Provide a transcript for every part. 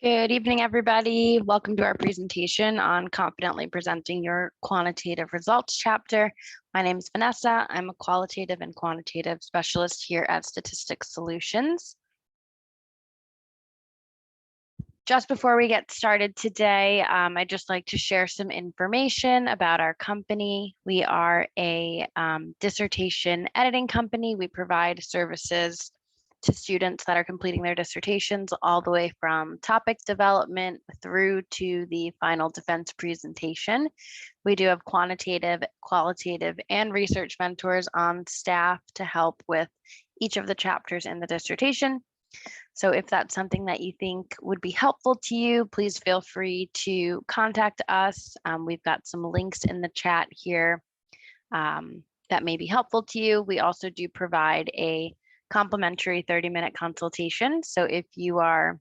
Good evening, everybody. Welcome to our presentation on confidently presenting your quantitative results chapter. My name is Vanessa. I'm a qualitative and quantitative specialist here at Statistics Solutions. Just before we get started today, I'd just like to share some information about our company. We are a dissertation editing company. We provide services to students that are completing their dissertations all the way from topic development through to the final defense presentation. We do have quantitative, qualitative, and research mentors on staff to help with each of the chapters in the dissertation. So if that's something that you think would be helpful to you, please feel free to contact us. We've got some links in the chat here that may be helpful to you. We also do provide a complimentary 30-minute consultation. So if you are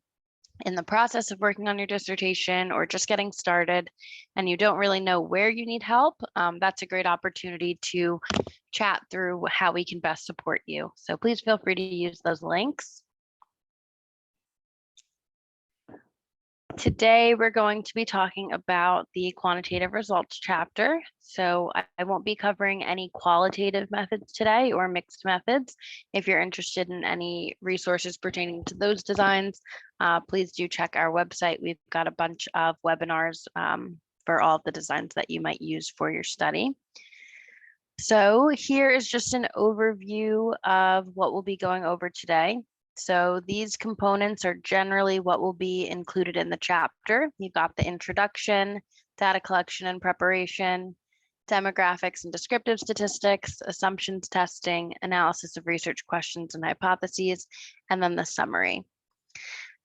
in the process of working on your dissertation or just getting started and you don't really know where you need help, that's a great opportunity to chat through how we can best support you. So please feel free to use those links. Today, we're going to be talking about the quantitative results chapter. So I won't be covering any qualitative methods today or mixed methods. If you're interested in any resources pertaining to those designs, please do check our website. We've got a bunch of webinars for all of the designs that you might use for your study. So here is just an overview of what we'll be going over today. So these components are generally what will be included in the chapter. You've got the introduction, data collection and preparation, demographics and descriptive statistics, assumptions testing, analysis of research questions and hypotheses, and then the summary.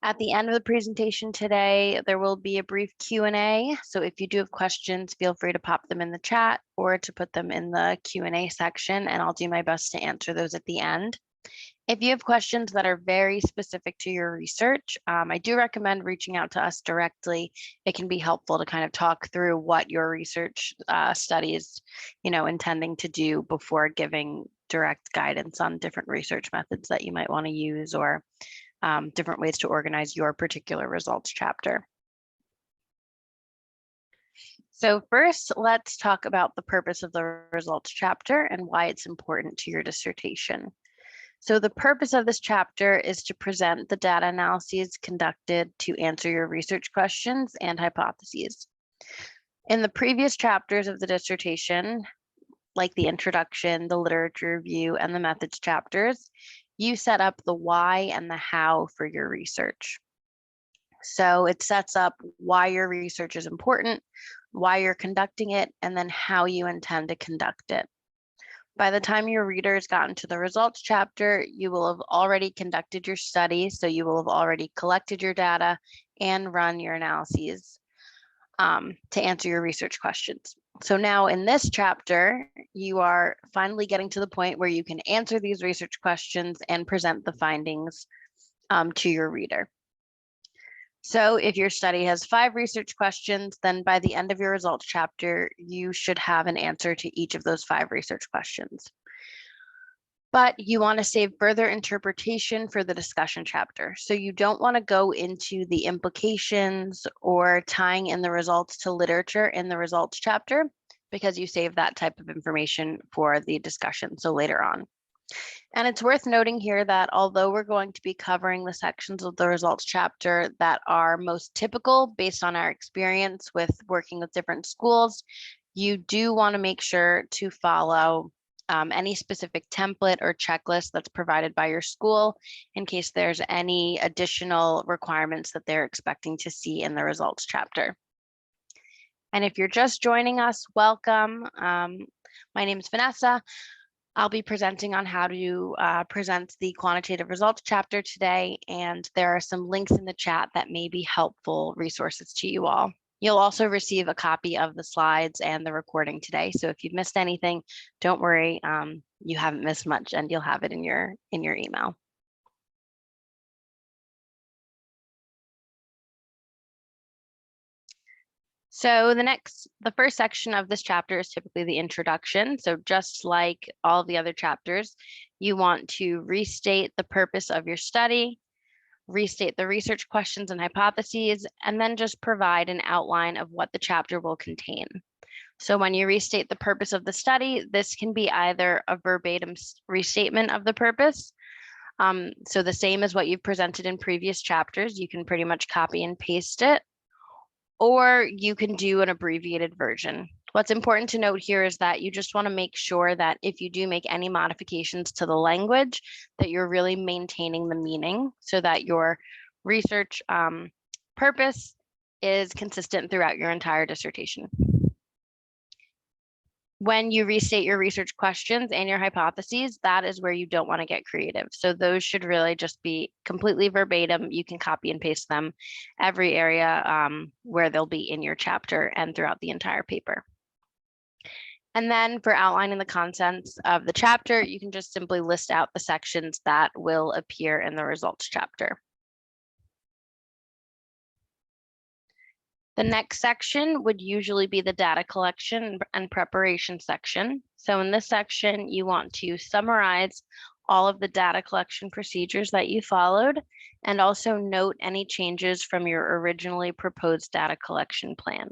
At the end of the presentation today, there will be a brief Q&A. So if you do have questions, feel free to pop them in the chat or to put them in the Q&A section, and I'll do my best to answer those at the end. If you have questions that are very specific to your research, I do recommend reaching out to us directly. It can be helpful to kind of talk through what your research study is, intending to do before giving direct guidance on different research methods that you might want to use or different ways to organize your particular results chapter. So first, let's talk about the purpose of the results chapter and why it's important to your dissertation. So the purpose of this chapter is to present the data analyses conducted to answer your research questions and hypotheses. In the previous chapters of the dissertation, like the introduction, the literature review, and the methods chapters, you set up the why and the how for your research. So it sets up why your research is important, why you're conducting it, and then how you intend to conduct it. By the time your reader has gotten to the results chapter, you will have already conducted your study, so you will have already collected your data and run your analyses to answer your research questions. So now in this chapter, you are finally getting to the point where you can answer these research questions and present the findings to your reader. So if your study has 5 research questions, then by the end of your results chapter, you should have an answer to each of those 5 research questions. But you want to save further interpretation for the discussion chapter. So you don't want to go into the implications or tying in the results to literature in the results chapter because you save that type of information for the discussion, so later on. And it's worth noting here that although we're going to be covering the sections of the results chapter that are most typical based on our experience with working with different schools, you do want to make sure to follow any specific template or checklist that's provided by your school in case there's any additional requirements that they're expecting to see in the results chapter. And if you're just joining us, welcome. My name is Vanessa. I'll be presenting on how to present the quantitative results chapter today, and there are some links in the chat that may be helpful resources to you all. You'll also receive a copy of the slides and the recording today. So if you've missed anything, don't worry, you haven't missed much and you'll have it in your email. So the first section of this chapter is typically the introduction. So just like all the other chapters, you want to restate the purpose of your study, restate the research questions and hypotheses, and then just provide an outline of what the chapter will contain. So when you restate the purpose of the study, this can be either a verbatim restatement of the purpose. So the same as what you've presented in previous chapters, you can pretty much copy and paste it, or you can do an abbreviated version. What's important to note here is that you just want to make sure that if you do make any modifications to the language, that you're really maintaining the meaning so that your research purpose is consistent throughout your entire dissertation. When you restate your research questions and your hypotheses, that is where you don't want to get creative. So those should really just be completely verbatim. You can copy and paste them every area where they'll be in your chapter and throughout the entire paper. And then for outlining the contents of the chapter, you can just simply list out the sections that will appear in the results chapter. The next section would usually be the data collection and preparation section. So in this section, you want to summarize all of the data collection procedures that you followed, and also note any changes from your originally proposed data collection plan.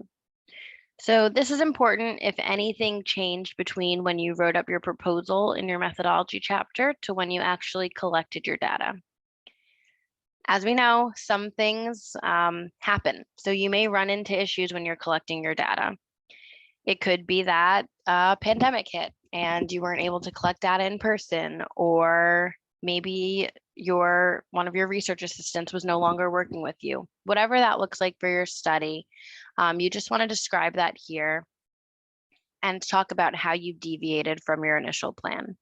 So this is important if anything changed between when you wrote up your proposal in your methodology chapter to when you actually collected your data. As we know, some things happen. So you may run into issues when you're collecting your data. It could be that a pandemic hit and you weren't able to collect data in person, or maybe one of your research assistants was no longer working with you. Whatever that looks like for your study, you just want to describe that here and talk about how you deviated from your initial plan.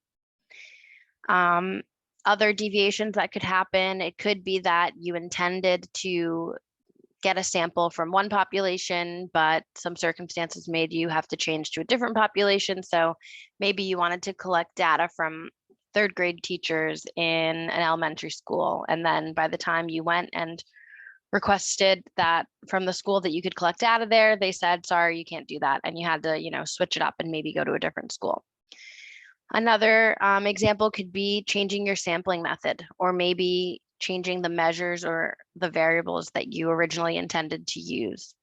Other deviations that could happen, it could be that you intended to get a sample from one population, but some circumstances made you have to change to a different population. So maybe you wanted to collect data from third grade teachers in an elementary school. And then by the time you went and requested that from the school that you could collect data there, they said, sorry, you can't do that. And you had to, switch it up and maybe go to a different school. Another example could be changing your sampling method, or maybe changing the measures or the variables that you originally intended to use.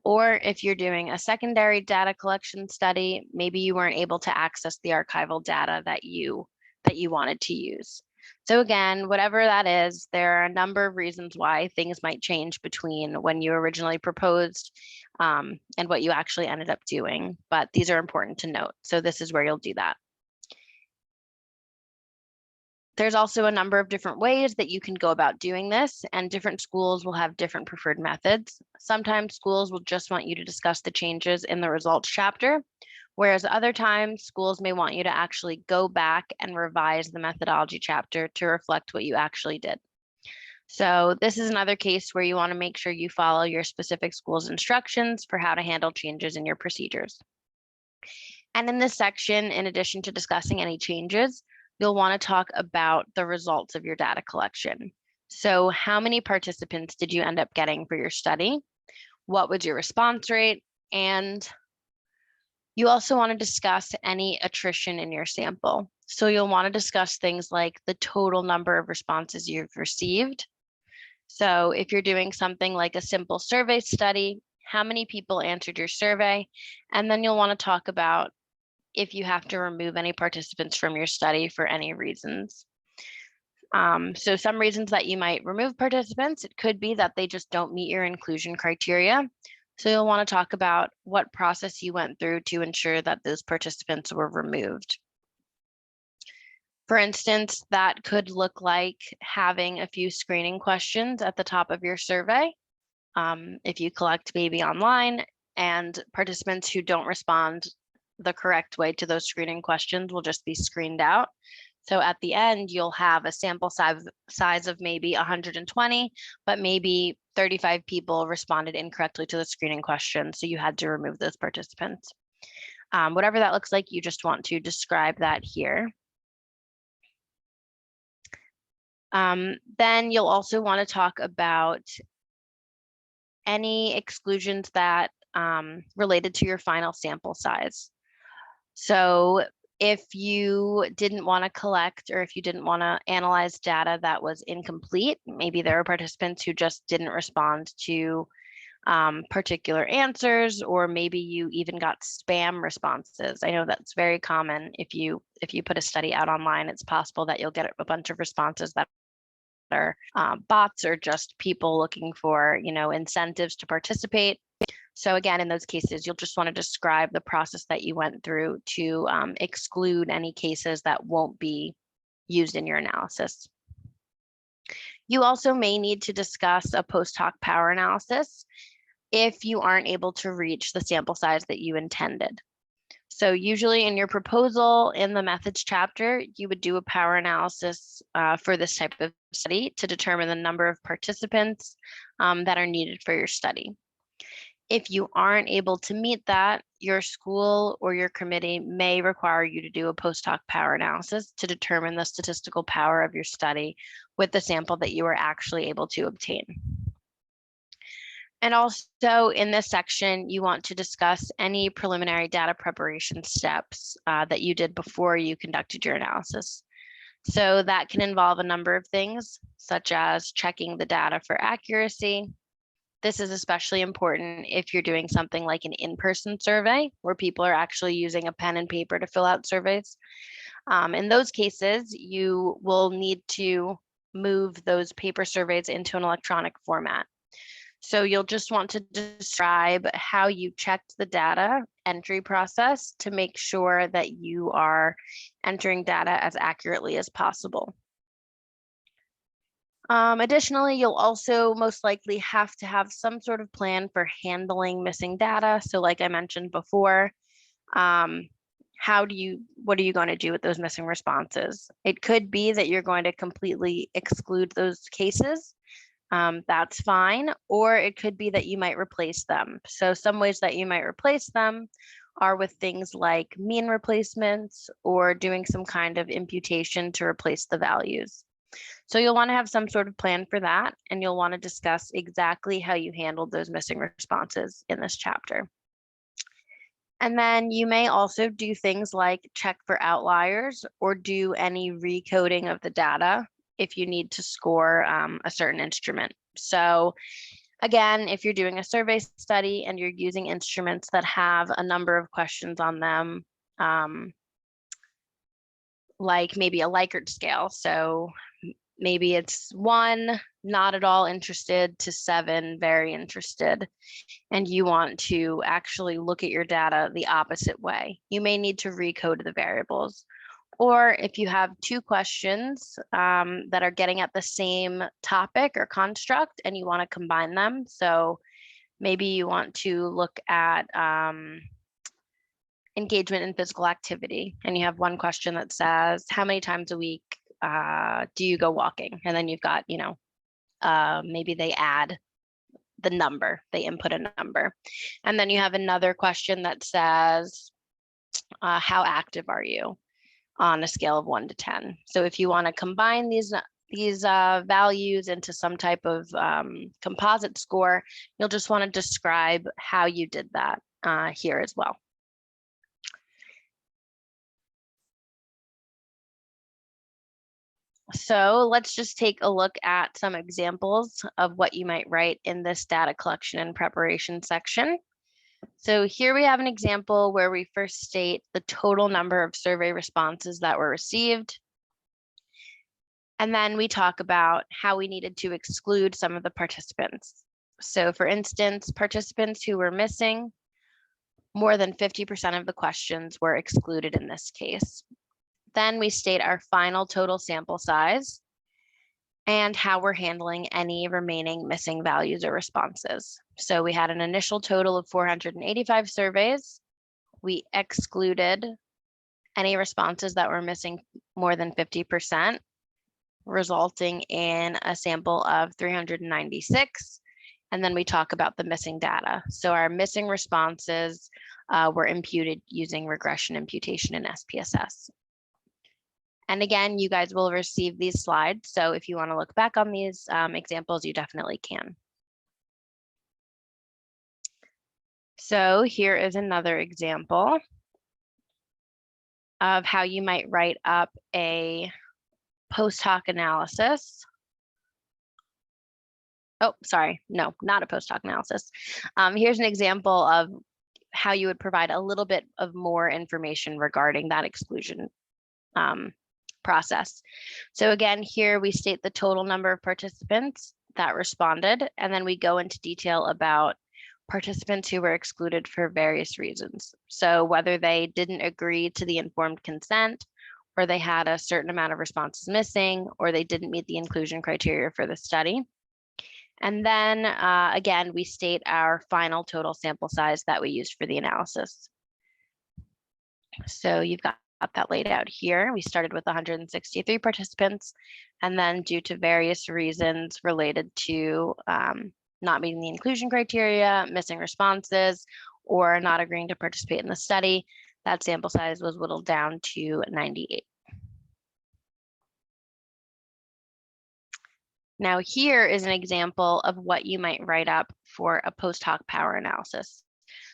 Or if you're doing a secondary data collection study, maybe you weren't able to access the archival data that you wanted to use. So again, whatever that is, there are a number of reasons why things might change between when you originally proposed and what you actually ended up doing, but these are important to note. So this is where you'll do that. There's also a number of different ways that you can go about doing this, and different schools will have different preferred methods. Sometimes schools will just want you to discuss the changes in the results chapter, whereas other times schools may want you to actually go back and revise the methodology chapter to reflect what you actually did. So this is another case where you want to make sure you follow your specific school's instructions for how to handle changes in your procedures. And in this section, in addition to discussing any changes, you'll want to talk about the results of your data collection. So how many participants did you end up getting for your study? What was your response rate? And you also want to discuss any attrition in your sample. So you'll want to discuss things like the total number of responses you've received. So if you're doing something like a simple survey study, how many people answered your survey? And then you'll want to talk about if you have to remove any participants from your study for any reasons. So some reasons that you might remove participants, it could be that they just don't meet your inclusion criteria. So you'll want to talk about what process you went through to ensure that those participants were removed. For instance, that could look like having a few screening questions at the top of your survey. If you collect maybe online, and participants who don't respond the correct way to those screening questions will just be screened out. So at the end, you'll have a sample size of maybe 120, but maybe 35 people responded incorrectly to the screening question, so you had to remove those participants. Whatever that looks like, you just want to describe that here. Then you'll also want to talk about any exclusions that related to your final sample size. So If you didn't want to collect or if you didn't want to analyze data that was incomplete, maybe there are participants who just didn't respond to particular answers, or maybe you even got spam responses. I know that's very common. If you put a study out online, it's possible that you'll get a bunch of responses that are bots or just people looking for, incentives to participate. So again, in those cases, you'll just want to describe the process that you went through to exclude any cases that won't be used in your analysis. You also may need to discuss a post hoc power analysis if you aren't able to reach the sample size that you intended. So usually in your proposal in the methods chapter, you would do a power analysis for this type of study to determine the number of participants that are needed for your study. If you aren't able to meet that, your school or your committee may require you to do a post hoc power analysis to determine the statistical power of your study with the sample that you were actually able to obtain. And also in this section, you want to discuss any preliminary data preparation steps that you did before you conducted your analysis. So that can involve a number of things, such as checking the data for accuracy. This is especially important if you're doing something like an in-person survey where people are actually using a pen and paper to fill out surveys. In those cases, you will need to move those paper surveys into an electronic format. So you'll just want to describe how you checked the data entry process to make sure that you are entering data as accurately as possible. Additionally, you'll also most likely have to have some sort of plan for handling missing data. So like I mentioned before, what are you going to do with those missing responses? It could be that you're going to completely exclude those cases. That's fine. Or it could be that you might replace them. So some ways that you might replace them are with things like mean replacements or doing some kind of imputation to replace the values. So you'll want to have some sort of plan for that, and you'll want to discuss exactly how you handled those missing responses in this chapter. And then you may also do things like check for outliers or do any recoding of the data if you need to score a certain instrument. So again, if you're doing a survey study and you're using instruments that have a number of questions on them, like maybe a Likert scale. So maybe it's 1, not at all interested, to 7, very interested, and you want to actually look at your data the opposite way. You may need to recode the variables. Or if you have 2 questions that are getting at the same topic or construct and you want to combine them. So maybe you want to look at engagement in physical activity, and you have one question that says, how many times a week do you go walking? And then you've got, maybe they add the number, they input a number. And then you have another question that says, how active are you on a scale of 1 to 10? So if you want to combine these values into some type of composite score, you'll just want to describe how you did that here as well. So let's just take a look at some examples of what you might write in this data collection and preparation section. So here we have an example where we first state the total number of survey responses that were received. And then we talk about how we needed to exclude some of the participants. So for instance, participants who were missing more than 50% of the questions were excluded in this case. Then we state our final total sample size and how we're handling any remaining missing values or responses. So we had an initial total of 485 surveys. We excluded any responses that were missing more than 50%, resulting in a sample of 396. And then we talk about the missing data. So our missing responses were imputed using regression imputation in SPSS. And again, you guys will receive these slides. So if you want to look back on these examples, you definitely can. So here is another example of how you might write up a post hoc analysis. Oh, sorry, no, not a post hoc analysis. Here's an example of how you would provide a little bit of more information regarding that exclusion process. So again, here we state the total number of participants that responded, and then we go into detail about participants who were excluded for various reasons. So whether they didn't agree to the informed consent, or they had a certain amount of responses missing, or they didn't meet the inclusion criteria for the study. And then again, we state our final total sample size that we used for the analysis. So you've got that laid out here. We started with 163 participants, and then due to various reasons related to not meeting the inclusion criteria, missing responses, or not agreeing to participate in the study, that sample size was whittled down to 98. Now here is an example of what you might write up for a post hoc power analysis.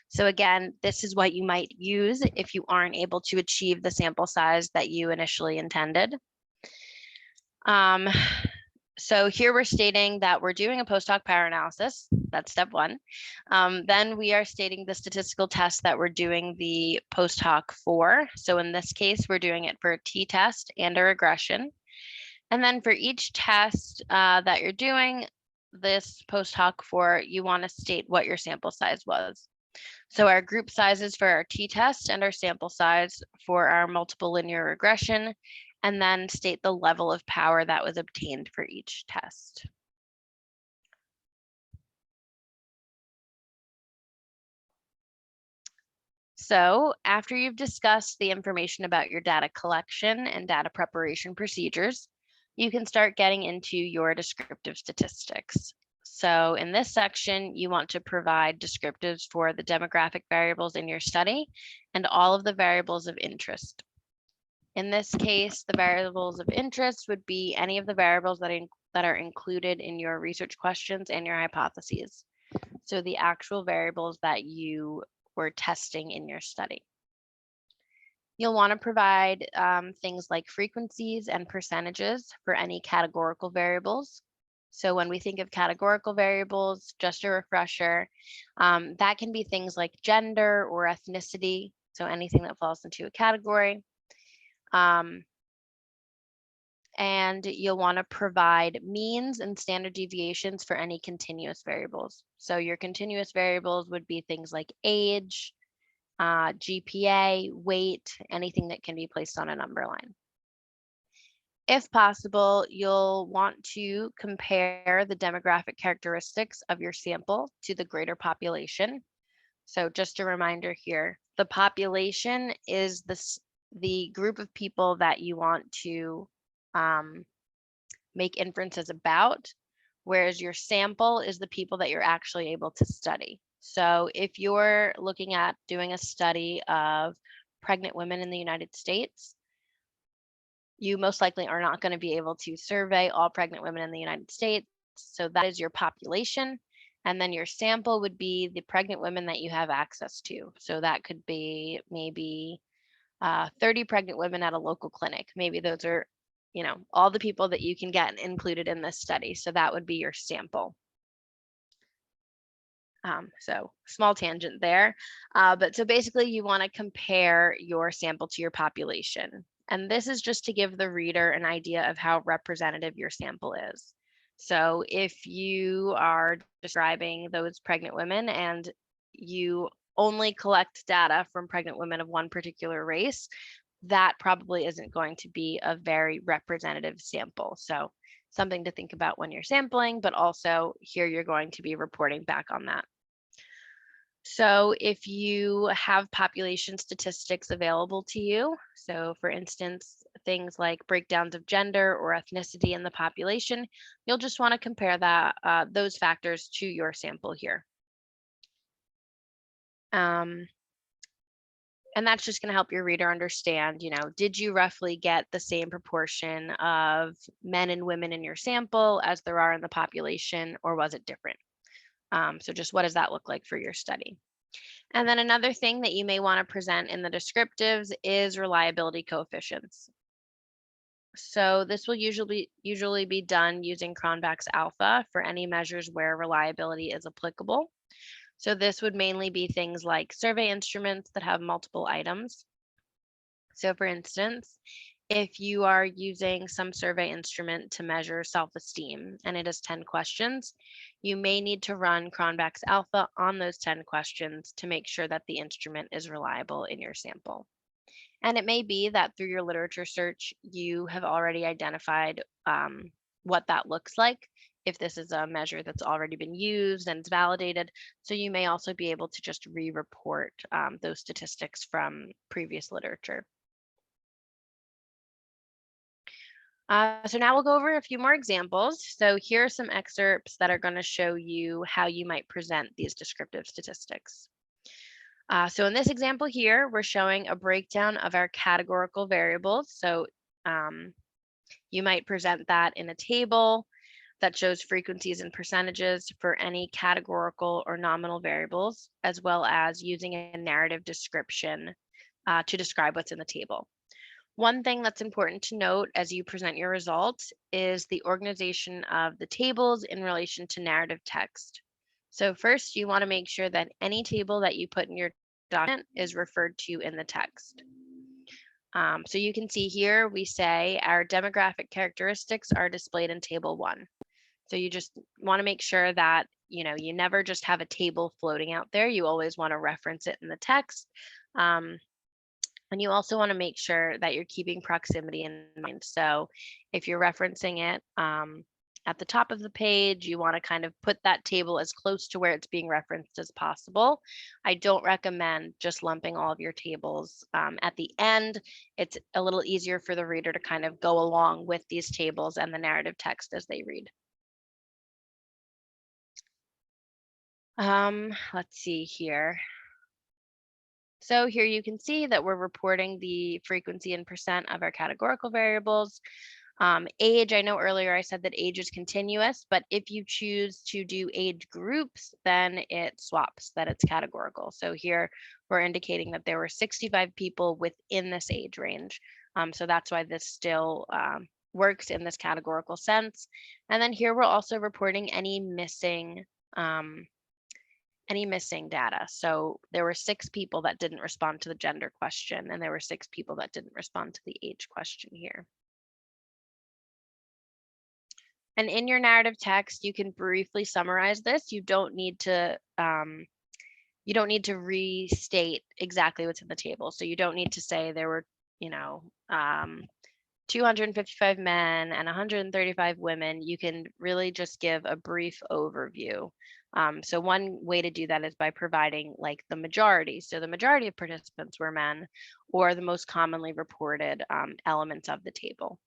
So again, this is what you might use if you aren't able to achieve the sample size that you initially intended. So here we're stating that we're doing a post hoc power analysis. That's step one. Then we are stating the statistical test that we're doing the post hoc for. So in this case, we're doing it for a t-test and a regression. And then for each test that you're doing this post hoc for, you want to state what your sample size was. So our group sizes for our t-test and our sample size for our multiple linear regression, and then state the level of power that was obtained for each test. So after you've discussed the information about your data collection and data preparation procedures, you can start getting into your descriptive statistics. So in this section, you want to provide descriptives for the demographic variables in your study and all of the variables of interest. In this case, the variables of interest would be any of the variables that are included in your research questions and your hypotheses. So the actual variables that you were testing in your study. You'll want to provide things like frequencies and percentages for any categorical variables. So when we think of categorical variables, just a refresher, that can be things like gender or ethnicity. So anything that falls into a category. And you'll want to provide means and standard deviations for any continuous variables. So your continuous variables would be things like age, GPA, weight, anything that can be placed on a number line. If possible, you'll want to compare the demographic characteristics of your sample to the greater population. So just a reminder here, the population is the group of people that you want to make inferences about, whereas your sample is the people that you're actually able to study. So if you're looking at doing a study of pregnant women in the United States, you most likely are not going to be able to survey all pregnant women in the United States. So that is your population. And then your sample would be the pregnant women that you have access to. So that could be maybe 30 pregnant women at a local clinic. Maybe those are, you know, all the people that you can get included in this study. So that would be your sample. So small tangent there. But so basically you want to compare your sample to your population. And this is just to give the reader an idea of how representative your sample is. So if you are describing those pregnant women and you only collect data from pregnant women of one particular race, that probably isn't going to be a very representative sample. So something to think about when you're sampling, but also here you're going to be reporting back on that. So if you have population statistics available to you, so for instance, things like breakdowns of gender or ethnicity in the population, you'll just want to compare that those factors to your sample here. And that's just going to help your reader understand, you know, did you roughly get the same proportion of men and women in your sample as there are in the population, or was it different? So just what does that look like for your study? And then another thing that you may want to present in the descriptives is reliability coefficients. So this will usually be done using Cronbach's alpha for any measures where reliability is applicable. So this would mainly be things like survey instruments that have multiple items. So for instance, if you are using some survey instrument to measure self-esteem and it is 10 questions, you may need to run Cronbach's alpha on those 10 questions to make sure that the instrument is reliable in your sample. And it may be that through your literature search, you have already identified what that looks like, if this is a measure that's already been used and it's validated. So you may also be able to just re-report those statistics from previous literature. So now we'll go over a few more examples. So here are some excerpts that are going to show you how you might present these descriptive statistics. So in this example here, we're showing a breakdown of our categorical variables. So you might present that in a table that shows frequencies and percentages for any categorical or nominal variables, as well as using a narrative description to describe what's in the table. One thing that's important to note as you present your results is the organization of the tables in relation to narrative text. So first, you want to make sure that any table that you put in your document is referred to in the text. So you can see here, we say our demographic characteristics are displayed in table 1. So you just want to make sure that, you never just have a table floating out there. You always want to reference it in the text. And you also want to make sure that you're keeping proximity in mind. So if you're referencing it at the top of the page, you want to kind of put that table as close to where it's being referenced as possible. I don't recommend just lumping all of your tables at the end. It's a little easier for the reader to kind of go along with these tables and the narrative text as they read. Let's see here. So here you can see that we're reporting the frequency and percent of our categorical variables. Age, I know earlier I said that age is continuous, but if you choose to do age groups, then it swaps, that it's categorical. So here we're indicating that there were 65 people within this age range. So that's why this still works in this categorical sense. And then here we're also reporting any missing data. So there were 6 people that didn't respond to the gender question, and there were 6 people that didn't respond to the age question here. And in your narrative text, you can briefly summarize this. You don't need to restate exactly what's in the table. So you don't need to say there were, 255 men and 135 women. You can really just give a brief overview. So one way to do that is by providing like the majority. So the majority of participants were men, or the most commonly reported elements of the table.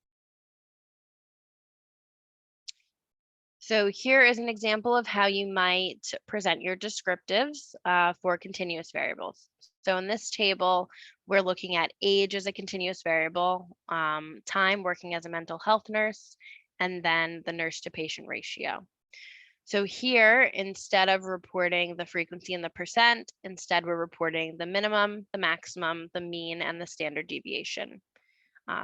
So here is an example of how you might present your descriptives for continuous variables. So in this table, we're looking at age as a continuous variable, time working as a mental health nurse, and then the nurse to patient ratio. So here, instead of reporting the frequency and the percent, instead we're reporting the minimum, the maximum, the mean, and the standard deviation.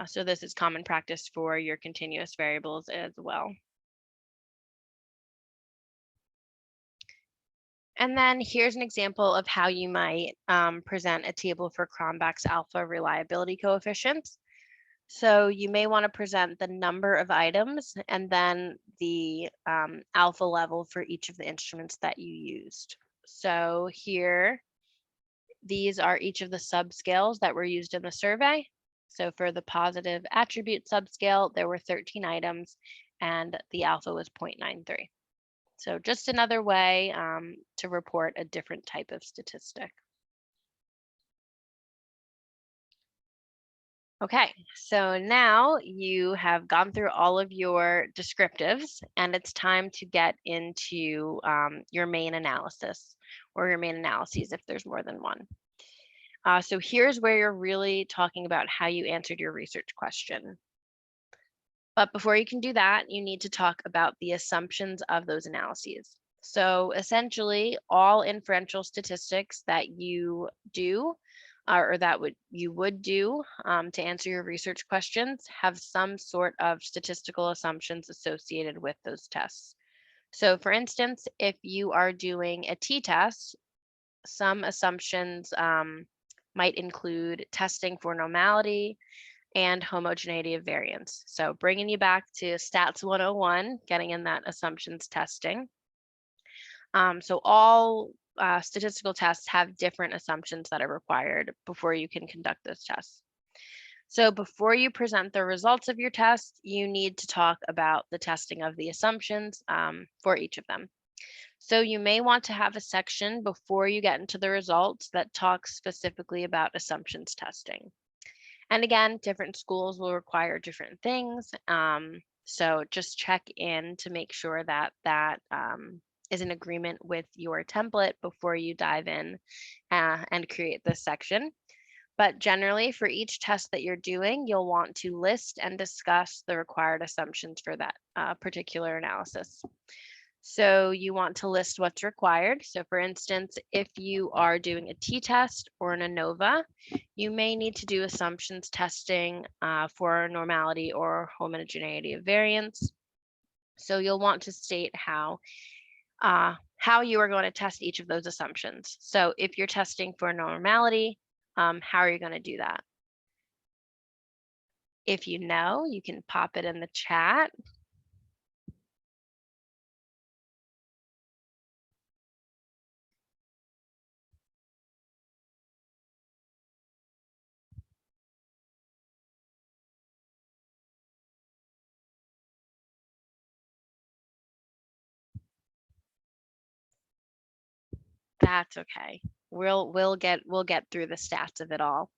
So this is common practice for your continuous variables as well. And then here's an example of how you might present a table for Cronbach's alpha reliability coefficients. So you may want to present the number of items and then the alpha level for each of the instruments that you used. So here, these are each of the subscales that were used in the survey. So for the positive attribute subscale, there were 13 items and the alpha was 0.93. So just another way to report a different type of statistic. Okay, so now you have gone through all of your descriptives and it's time to get into your main analysis or your main analyses if there's more than one. So here's where you're really talking about how you answered your research question. But before you can do that, you need to talk about the assumptions of those analyses. So essentially, all inferential statistics that you do or that you would do to answer your research questions have some sort of statistical assumptions associated with those tests. So for instance, if you are doing a t-test, some assumptions might include testing for normality and homogeneity of variance. So bringing you back to Stats 101, getting in that assumptions testing. So all statistical tests have different assumptions that are required before you can conduct those tests. So before you present the results of your test, you need to talk about the testing of the assumptions for each of them. So you may want to have a section before you get into the results that talks specifically about assumptions testing. And again, different schools will require different things. So just check in to make sure that that is in agreement with your template before you dive in and create this section. But generally, for each test that you're doing, you'll want to list and discuss the required assumptions for that particular analysis. So you want to list what's required. So for instance, if you are doing a t-test or an ANOVA, you may need to do assumptions testing for normality or homogeneity of variance. So you'll want to state how you are going to test each of those assumptions. So if you're testing for normality, how are you going to do that? If you know, you can pop it in the chat. That's okay. We'll get through the stats of it all.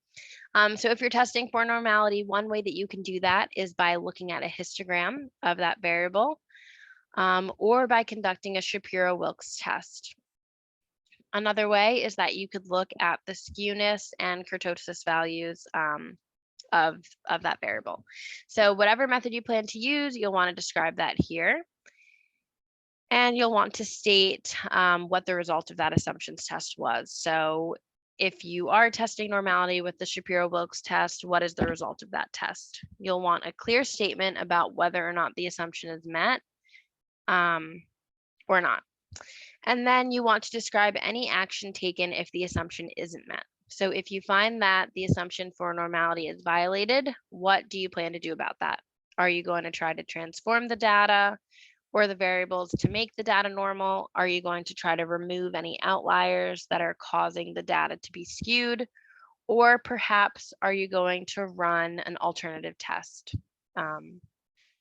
So if you're testing for normality, one way that you can do that is by looking at a histogram of that variable or by conducting a Shapiro-Wilks test. Another way is that you could look at the skewness and kurtosis values of that variable. So whatever method you plan to use, you'll want to describe that here. And you'll want to state what the result of that assumptions test was. So if you are testing normality with the Shapiro-Wilks test, what is the result of that test? You'll want a clear statement about whether or not the assumption is met or not. And then you want to describe any action taken if the assumption isn't met. So if you find that the assumption for normality is violated, what do you plan to do about that? Are you going to try to transform the data or the variables to make the data normal? Are you going to try to remove any outliers that are causing the data to be skewed? Or perhaps are you going to run an alternative test?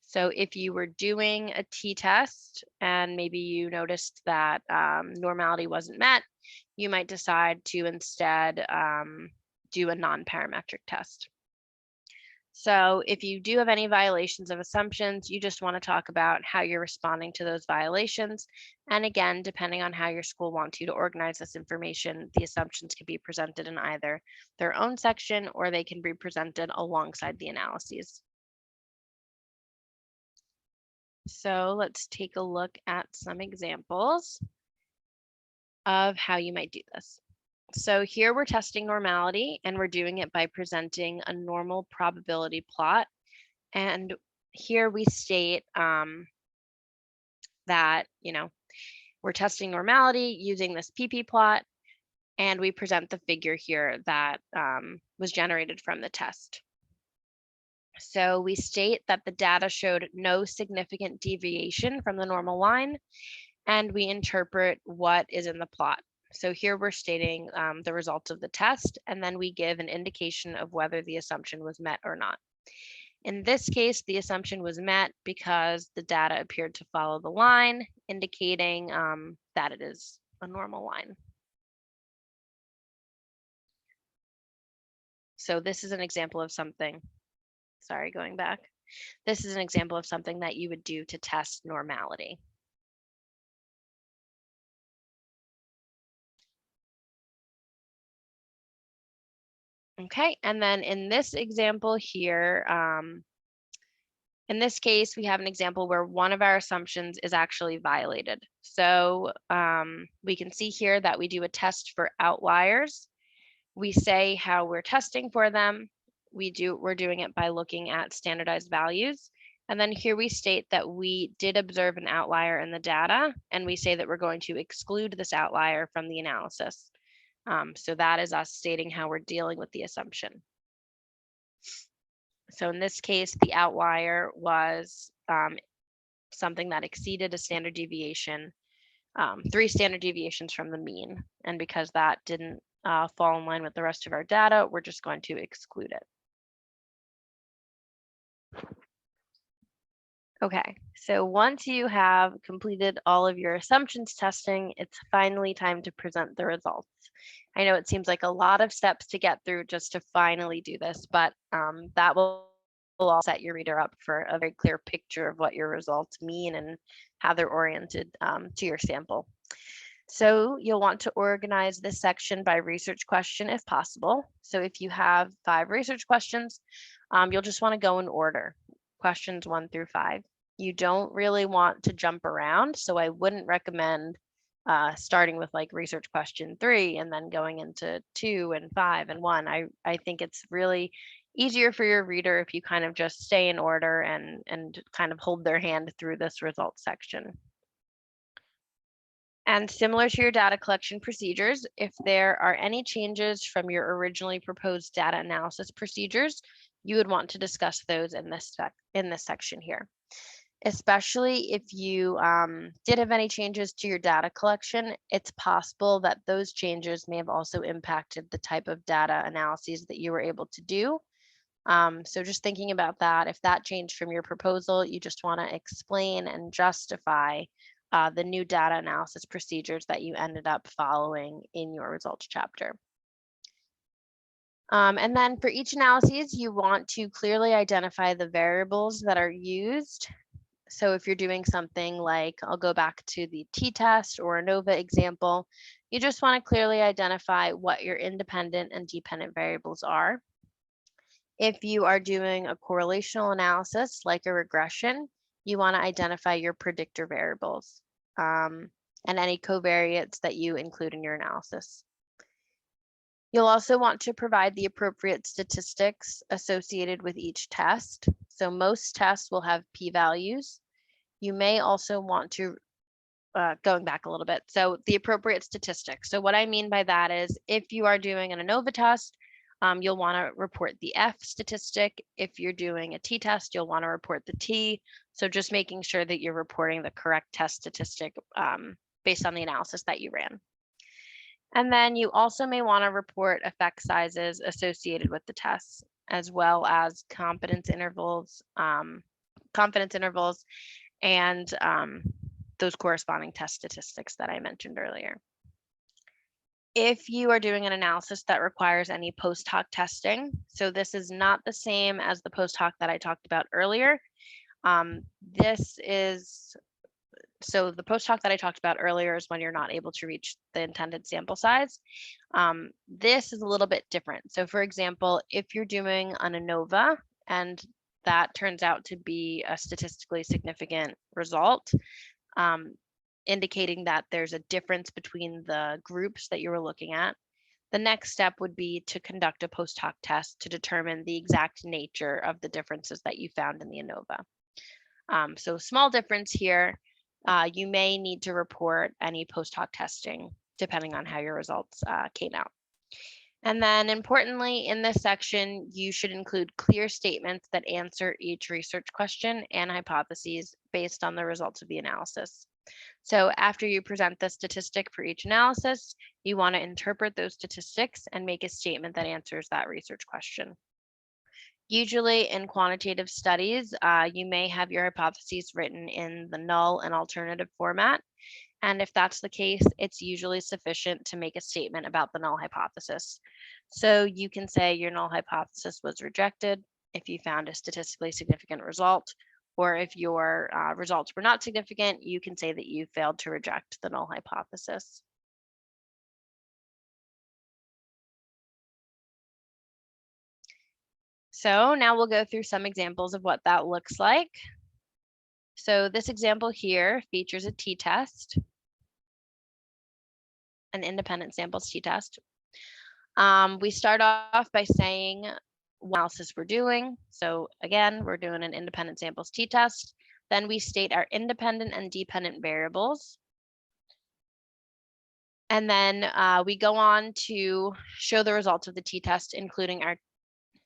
So if you were doing a t-test and maybe you noticed that normality wasn't met, you might decide to instead do a non-parametric test. So if you do have any violations of assumptions, you just want to talk about how you're responding to those violations. And again, depending on how your school wants you to organize this information, the assumptions can be presented in either their own section or they can be presented alongside the analyses. So let's take a look at some examples of how you might do this. So here we're testing normality and we're doing it by presenting a normal probability plot. And here we state that, we're testing normality using this PP plot, and we present the figure here that was generated from the test. So we state that the data showed no significant deviation from the normal line, and we interpret what is in the plot. So here we're stating the results of the test, and then we give an indication of whether the assumption was met or not. In this case, the assumption was met because the data appeared to follow the line, indicating that it is a normal line. So this is an example of something, sorry, going back. This is an example of something that you would do to test normality. Okay, and then in this example here, In this case, we have an example where one of our assumptions is actually violated. So we can see here that we do a test for outliers. We say how we're testing for them. We're doing it by looking at standardized values. And then here we state that we did observe an outlier in the data, and we say that we're going to exclude this outlier from the analysis. So that is us stating how we're dealing with the assumption. So in this case, the outlier was something that exceeded a standard deviation, 3 standard deviations from the mean. And because that didn't fall in line with the rest of our data, we're just going to exclude it. Okay, so once you have completed all of your assumptions testing, it's finally time to present the results. I know it seems like a lot of steps to get through just to finally do this, but that will all set your reader up for a very clear picture of what your results mean and how they're oriented to your sample. So you'll want to organize this section by research question if possible. So if you have 5 research questions, you'll just want to go in order, questions 1 through 5. You don't really want to jump around, so I wouldn't recommend starting with like research question 3 and then going into 2 and 5 and 1. I think it's really easier for your reader if you kind of just stay in order and kind of hold their hand through this results section. And similar to your data collection procedures, if there are any changes from your originally proposed data analysis procedures, you would want to discuss those in this section here. Especially if you did have any changes to your data collection, it's possible that those changes may have also impacted the type of data analyses that you were able to do. So just thinking about that, if that changed from your proposal, you just want to explain and justify the new data analysis procedures that you ended up following in your results chapter. And then for each analysis, you want to clearly identify the variables that are used. So if you're doing something like, I'll go back to the t-test or ANOVA example, you just want to clearly identify what your independent and dependent variables are. If you are doing a correlational analysis like a regression, you want to identify your predictor variables and any covariates that you include in your analysis. You'll also want to provide the appropriate statistics associated with each test. So most tests will have p-values. You may also want to, going back a little bit, so the appropriate statistics. So what I mean by that is if you are doing an ANOVA test, you'll want to report the F statistic. If you're doing a t-test, you'll want to report the T. So just making sure that you're reporting the correct test statistic based on the analysis that you ran. And then you also may want to report effect sizes associated with the tests, as well as confidence intervals and those corresponding test statistics that I mentioned earlier. If you are doing an analysis that requires any post hoc testing, so this is not the same as the post hoc that I talked about earlier. So the post hoc that I talked about earlier is when you're not able to reach the intended sample size. This is a little bit different. So for example, if you're doing an ANOVA and that turns out to be a statistically significant result, indicating that there's a difference between the groups that you were looking at, the next step would be to conduct a post hoc test to determine the exact nature of the differences that you found in the ANOVA. So small difference here. You may need to report any post hoc testing depending on how your results came out. And then importantly, in this section, you should include clear statements that answer each research question and hypotheses based on the results of the analysis. So after you present the statistic for each analysis, you want to interpret those statistics and make a statement that answers that research question. Usually in quantitative studies, you may have your hypotheses written in the null and alternative format. And if that's the case, it's usually sufficient to make a statement about the null hypothesis. So you can say your null hypothesis was rejected if you found a statistically significant result, or if your results were not significant, you can say that you failed to reject the null hypothesis. So now we'll go through some examples of what that looks like. So this example here features a t-test, an independent samples t-test. We start off by saying what analysis we're doing. So again, we're doing an independent samples t-test. Then we state our independent and dependent variables. And then we go on to show the results of the t-test, including our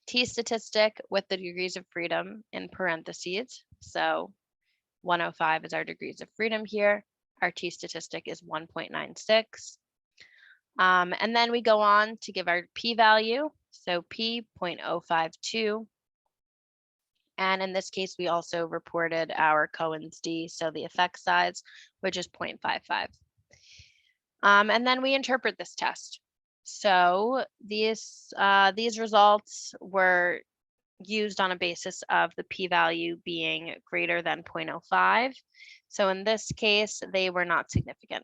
t-statistic with the degrees of freedom in parentheses. So 105 is our degrees of freedom here. Our t-statistic is 1.96. And then we go on to give our p-value, so p 0.052. And in this case, we also reported our Cohen's d, so the effect size, which is 0.55. And then we interpret this test. So these results were used on a basis of the p-value being greater than 0.05. So in this case, they were not significant.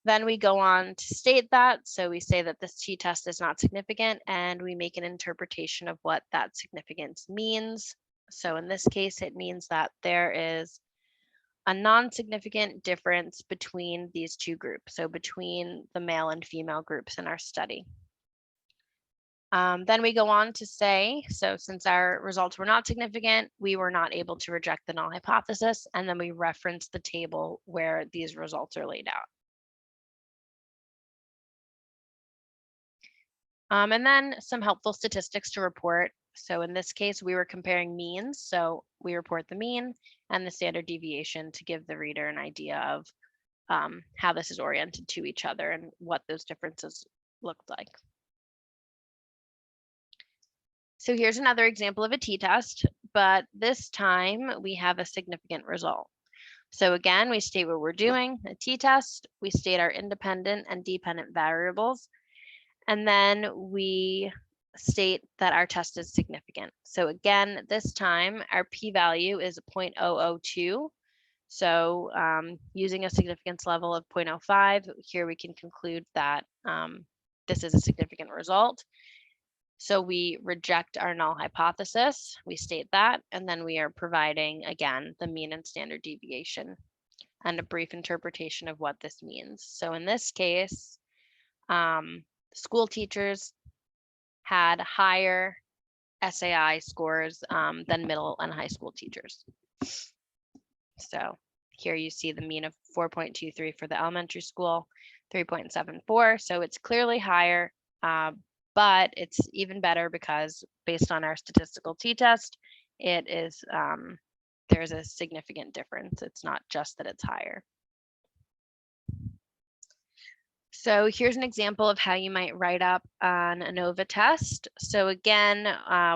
Then we go on to state that. So we say that this t-test is not significant, and we make an interpretation of what that significance means. So in this case, it means that there is a non-significant difference between these two groups, so between the male and female groups in our study. Then we go on to say, so since our results were not significant, we were not able to reject the null hypothesis, and then we reference the table where these results are laid out. And then some helpful statistics to report. So in this case, we were comparing means. So we report the mean and the standard deviation to give the reader an idea of how this is oriented to each other and what those differences looked like. So here's another example of a t-test, but this time we have a significant result. So again, we state what we're doing, a t-test, we state our independent and dependent variables, and then we state that our test is significant. So again, this time our p-value is 0.002. So using a significance level of 0.05, here we can conclude that this is a significant result. So we reject our null hypothesis, we state that, and then we are providing, again, the mean and standard deviation and a brief interpretation of what this means. So in this case, school teachers had higher SAI scores than middle and high school teachers. So here you see the mean of 4.23 for the elementary school, 3.74. So it's clearly higher, but it's even better because based on our statistical t-test, it is there's a significant difference. It's not just that it's higher. So here's an example of how you might write up an ANOVA test. So again,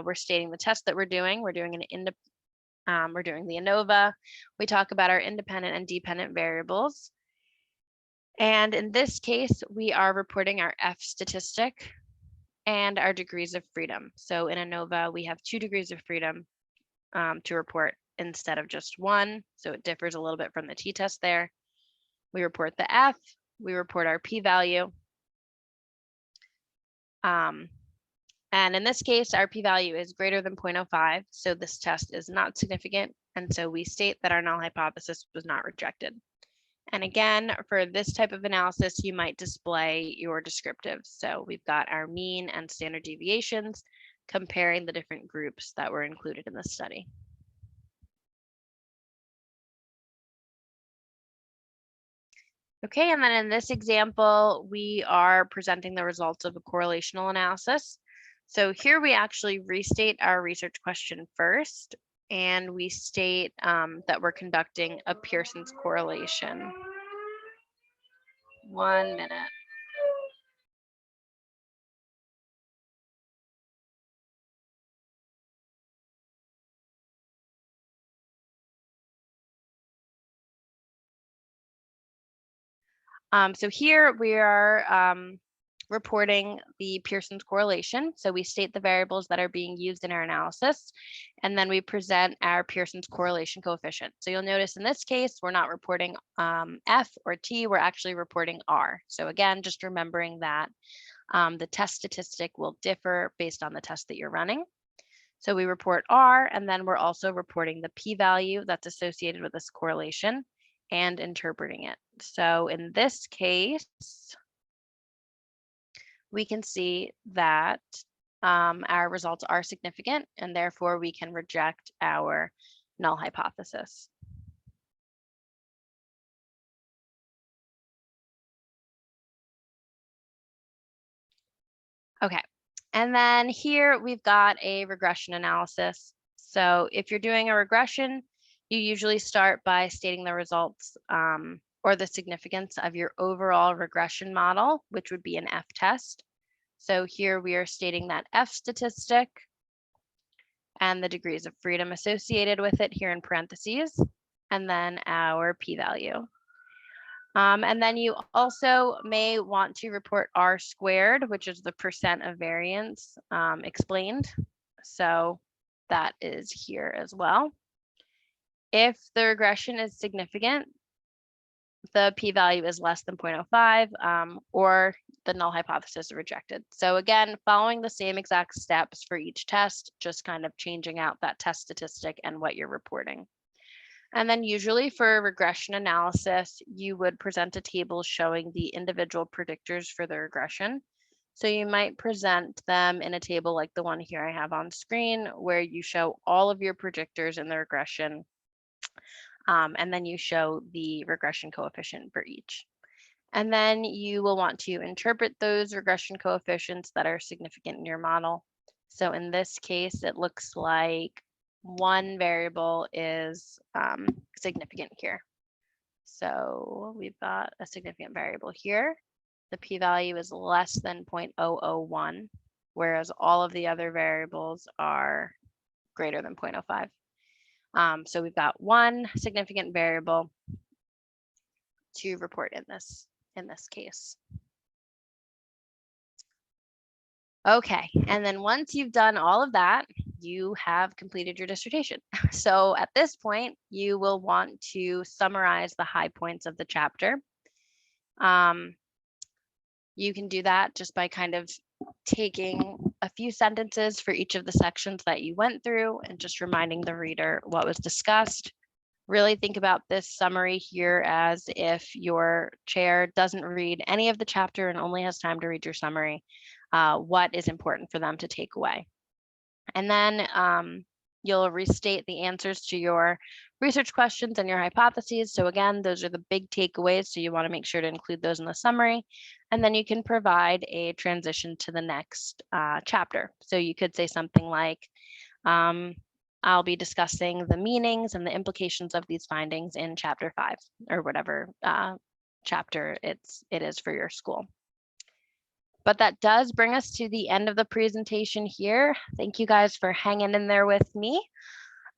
we're stating the test that we're doing. We're doing the ANOVA. We talk about our independent and dependent variables. And in this case, we are reporting our F statistic and our degrees of freedom. So in ANOVA, we have 2 degrees of freedom to report instead of just 1. So it differs a little bit from the t-test there. We report the F, we report our p-value. And in this case, our p-value is greater than 0.05. So this test is not significant. And so we state that our null hypothesis was not rejected. And again, for this type of analysis, you might display your descriptives. So we've got our mean and standard deviations comparing the different groups that were included in the study. Okay, and then in this example, we are presenting the results of a correlational analysis. So here we actually restate our research question first, and we state that we're conducting a Pearson's correlation. 1 minute. So here we are reporting the Pearson's correlation. So we state the variables that are being used in our analysis, and then we present our Pearson's correlation coefficient. So you'll notice in this case, we're not reporting F or T, we're actually reporting R. So again, just remembering that the test statistic will differ based on the test that you're running. So we report R, and then we're also reporting the p-value that's associated with this correlation and interpreting it. So in this case, we can see that our results are significant, and therefore we can reject our null hypothesis. Okay, and then here we've got a regression analysis. So if you're doing a regression, you usually start by stating the results or the significance of your overall regression model, which would be an F test. So here we are stating that F statistic and the degrees of freedom associated with it here in parentheses, and then our p-value. And then you also may want to report R squared, which is the percent of variance explained. So that is here as well. If the regression is significant, the p-value is less than 0.05 or the null hypothesis is rejected. So again, following the same exact steps for each test, just kind of changing out that test statistic and what you're reporting. And then usually for regression analysis, you would present a table showing the individual predictors for the regression. So you might present them in a table like the one here I have on screen, where you show all of your predictors in the regression, and then you show the regression coefficient for each. And then you will want to interpret those regression coefficients that are significant in your model. So in this case, it looks like one variable is significant here. So we've got a significant variable here. The p-value is less than 0.001, whereas all of the other variables are greater than 0.05. So we've got one significant variable to report in this case. Okay, and then once you've done all of that, you have completed your dissertation. So at this point, you will want to summarize the high points of the chapter. You can do that just by kind of taking a few sentences for each of the sections that you went through and just reminding the reader what was discussed. Really think about this summary here as if your chair doesn't read any of the chapter and only has time to read your summary, what is important for them to take away. And then you'll restate the answers to your research questions and your hypotheses. So again, those are the big takeaways. So you want to make sure to include those in the summary. And then you can provide a transition to the next chapter. So you could say something like, I'll be discussing the meanings and the implications of these findings in chapter 5 or whatever chapter it is for your school. But that does bring us to the end of the presentation here. Thank you guys for hanging in there with me.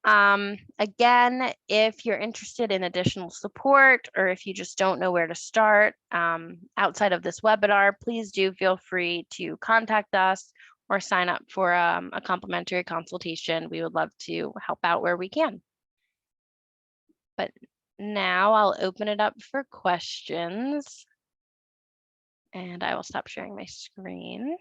Again, if you're interested in additional support or if you just don't know where to start outside of this webinar, please do feel free to contact us or sign up for a complimentary consultation. We would love to help out where we can. But now I'll open it up for questions. And I will stop sharing my screen.